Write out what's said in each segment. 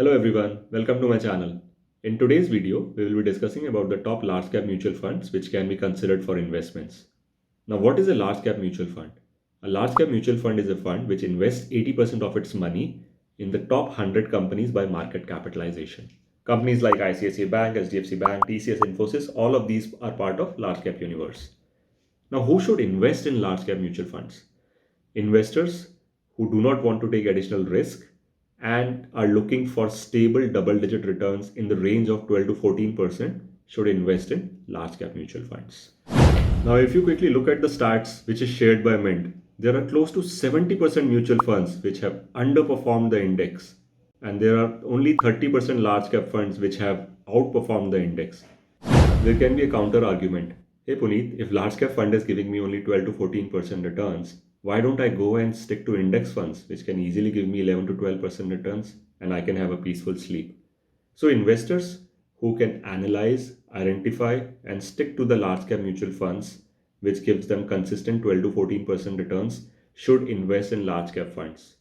Hello everyone, welcome to my channel. In today's video, we will be discussing about the top large cap mutual funds which can be considered for investments. Now, what is a large cap mutual fund? A large cap mutual fund is a fund which invests 80% of its money in the top 100 companies by market capitalization. Companies like ICICI Bank, HDFC Bank, TCS, Infosys, all of these are part of large cap universe. Now, who should invest in large cap mutual funds? Investors who do not want to take additional risk and are looking for stable double digit returns in the range of 12 to 14% should invest in large cap mutual funds. Now, if you quickly look at the stats which is shared by Mint, there are close to 70% mutual funds which have underperformed the index, and there are only 30% large cap funds which have outperformed the index. There can be a counter argument. Hey Puneet, if large cap fund is giving me only 12 to 14% returns, why don't I go and stick to index funds which can easily give me 11 to 12% returns and I can have a peaceful sleep? So investors who can analyze, identify and stick to the large cap mutual funds which gives them consistent 12 to 14% returns should invest in large cap funds.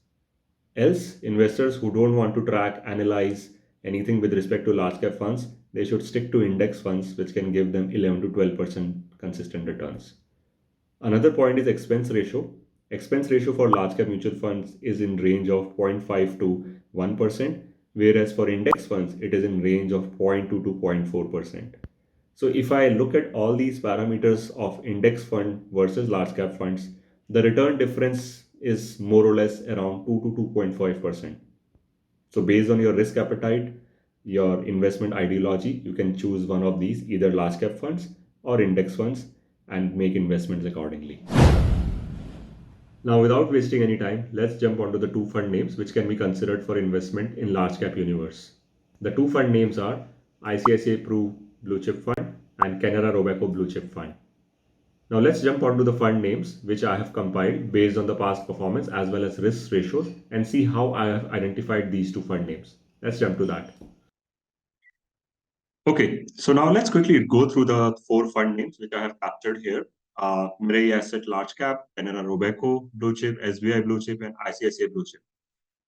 Else, investors who don't want to track, analyze anything with respect to large cap funds, they should stick to index funds, which can give them 11 to 12% consistent returns. Another point is expense ratio. Expense ratio for large cap mutual funds is in range of 0.5 to 1%, whereas for index funds, it is in range of 0.2 to 0.4%. So if I look at all these parameters of index fund versus large cap funds, the return difference is more or less around 2 to 2.5%. So based on your risk appetite, your investment ideology, you can choose one of these, either large cap funds or index funds, and make investments accordingly. Now, without wasting any time, let's jump onto the two fund names which can be considered for investment in large cap universe. The two fund names are ICICI Pru Blue Chip Fund and Canara Robeco Blue Chip Fund. Now let's jump onto the fund names which I have compiled based on the past performance as well as risk ratios and see how I have identified these two fund names. Let's jump to that. Okay, so now let's quickly go through the four fund names which I have captured here. Mirai Asset Large Cap, Canara Robeco Blue Chip, SBI Blue Chip, and ICICI Blue Chip.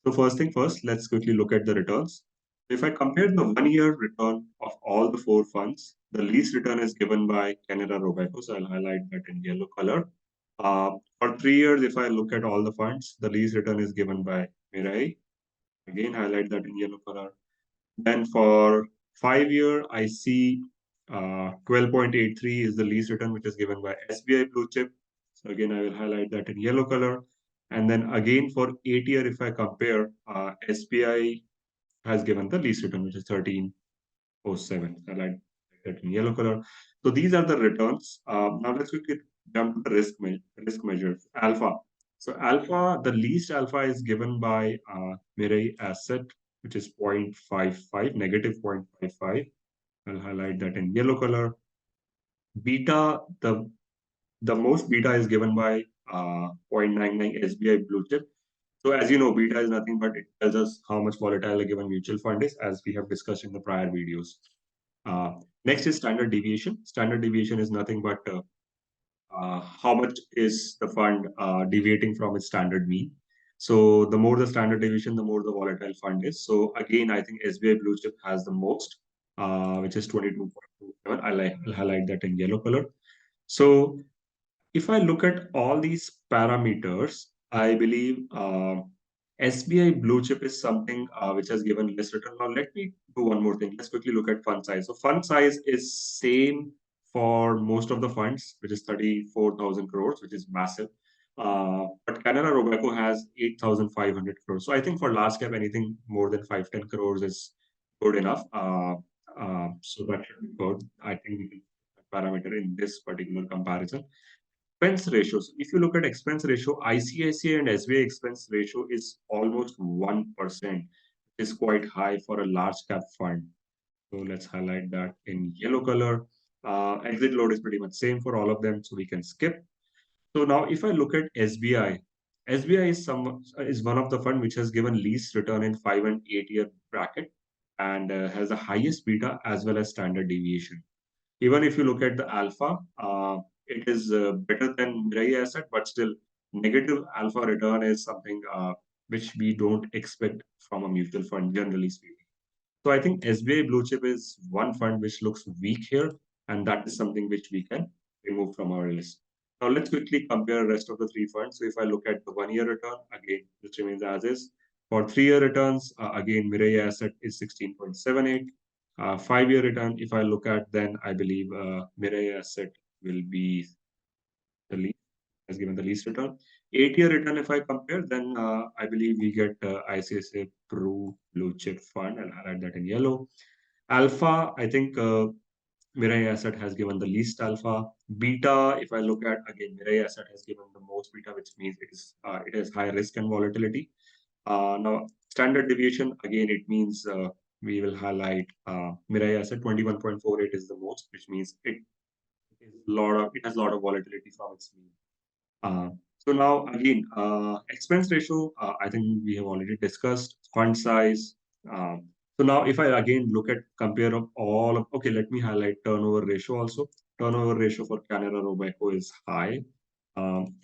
So first thing first, let's quickly look at the returns. If I compare the 1 year return of all the four funds, the least return is given by Canara Robeco. So I'll highlight that in yellow color. For 3 years, if I look at all the funds, the least return is given by Mirai. Again, highlight that in yellow color. Then for 5 year, I see 12.83 is the least return, which is given by SBI Blue Chip. So again, I will highlight that in yellow color. And then again for 8 year, if I compare, SBI has given the least return, which is 13.07. I like that in yellow color. So these are the returns. Now let's quickly jump to the risk measures. Alpha. So alpha, the least alpha is given by Mirai Asset, which is 0.55, negative 0.55. I'll highlight that in yellow color. Beta, the most beta is given by 0.99 SBI Blue Chip. So as you know, beta is nothing but it tells us how much volatile a given mutual fund is, as we have discussed in the prior videos. Next is standard deviation. Standard deviation is nothing but how much is the fund deviating from its standard mean. So the more the standard deviation, the more the volatile fund is. So again, I think SBI Blue Chip has the most, which is 22.27. I'll highlight that in yellow color. So if I look at all these parameters, I believe SBI Blue Chip is something which has given less return. Now let me do one more thing. Let's quickly look at fund size. So fund size is same for most of the funds, which is 34,000 crores, which is massive. But Canara Robeco has 8,500 crores. So I think for large cap, anything more than 5-10 crores is good enough. So that should be good. I think we can parameter in this particular comparison. Expense ratios. If you look at expense ratio, ICICI and SBI expense ratio is almost 1%. It's quite high for a large cap fund. So let's highlight that in yellow color. Exit load is pretty much same for all of them, so we can skip. So now if I look at SBI, SBI is one of the fund which has given least return in 5 and 8 year bracket and has the highest beta as well as standard deviation. Even if you look at the alpha, it is better than Mirai Asset, but still negative alpha return is something which we don't expect from a mutual fund, generally speaking. So I think SBI Blue Chip is one fund which looks weak here, and that is something which we can remove from our list. Now let's quickly compare the rest of the three funds. So if I look at the 1 year return, again, this remains as is. For 3 year returns, again, Mirai Asset is 16.78. 5 year return, if I look at, then I believe Mirai Asset will be the least, has given the least return. 8 year return, if I compare, then I believe we get ICICI Pru Blue Chip Fund. I'll highlight that in yellow. Alpha, I think Mirai Asset has given the least alpha. Beta, if I look at, again, Mirai Asset has given the most beta, which means it has high risk and volatility. Now, standard deviation, again, it means we will highlight Mirai Asset 21.48 is the most, which means it has a lot of volatility from its mean. Uh, so now again, expense ratio, I think we have already discussed fund size. So now if I again look at compare of all of, okay, let me highlight turnover ratio also. Turnover ratio for Canara Robeco is high.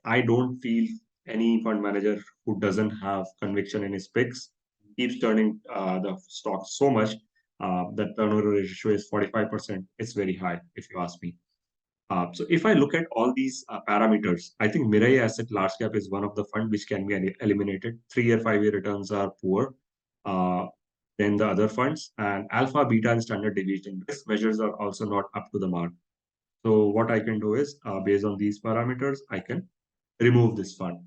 I don't feel any fund manager who doesn't have conviction in his picks keeps turning the stock so much that turnover ratio is 45%. It's very high, if you ask me. So if I look at all these parameters, I think Mirai Asset Large Cap is one of the fund which can be eliminated. 3 year, 5 year returns are poor uh, than the other funds, and alpha, beta, and standard deviation risk measures are also not up to the mark. So what I can do is, based on these parameters, I can remove this fund.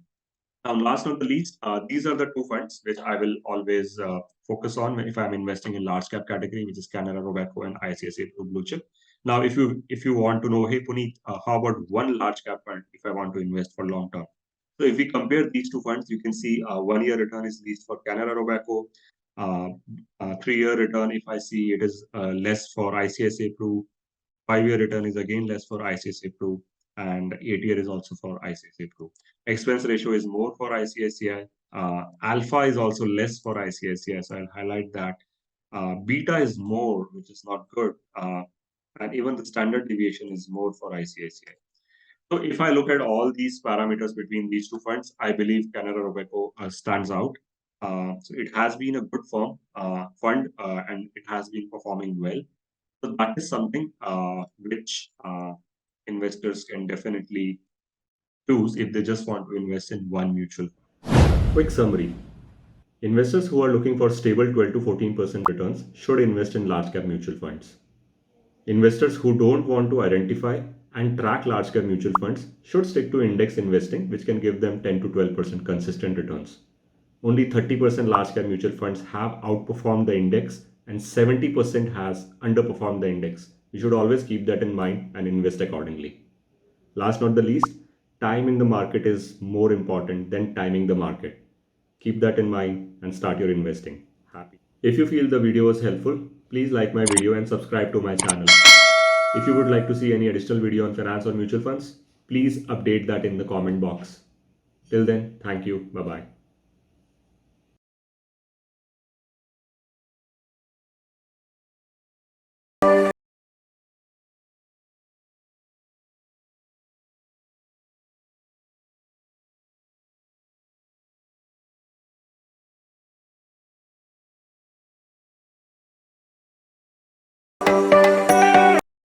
Now, last not the least, these are the two funds which I will always focus on if I'm investing in large cap category, which is Canara Robeco and ICICI Blue Chip. Now, if you want to know, hey Puneet, how about one large cap fund if I want to invest for long term? So if we compare these two funds, you can see 1 year return is least for Canara Robeco. 3 year return, if I see it is less for ICICI Pru. 5 year return is again less for ICICI Pru, and 8 year is also for ICICI Pru. Expense ratio is more for ICICI. Alpha is also less for ICICI, so I'll highlight that. Beta is more, which is not good. And even the standard deviation is more for ICICI. So if I look at all these parameters between these two funds, I believe Canara Robeco stands out. So it has been a good fund, and it has been performing well. So that is something which investors can definitely choose if they just want to invest in one mutual fund. Quick summary. Investors who are looking for stable 12 to 14% returns should invest in large cap mutual funds. Investors who don't want to identify and track large cap mutual funds should stick to index investing, which can give them 10 to 12% consistent returns. Only 30% large cap mutual funds have outperformed the index and 70% has underperformed the index. You should always keep that in mind and invest accordingly. Last not the least, time in the market is more important than timing the market. Keep that in mind and start your investing. Happy. If you feel the video was helpful, please like my video and subscribe to my channel. If you would like to see any additional video on finance or mutual funds, please update that in the comment box. Till then, thank you. Bye bye.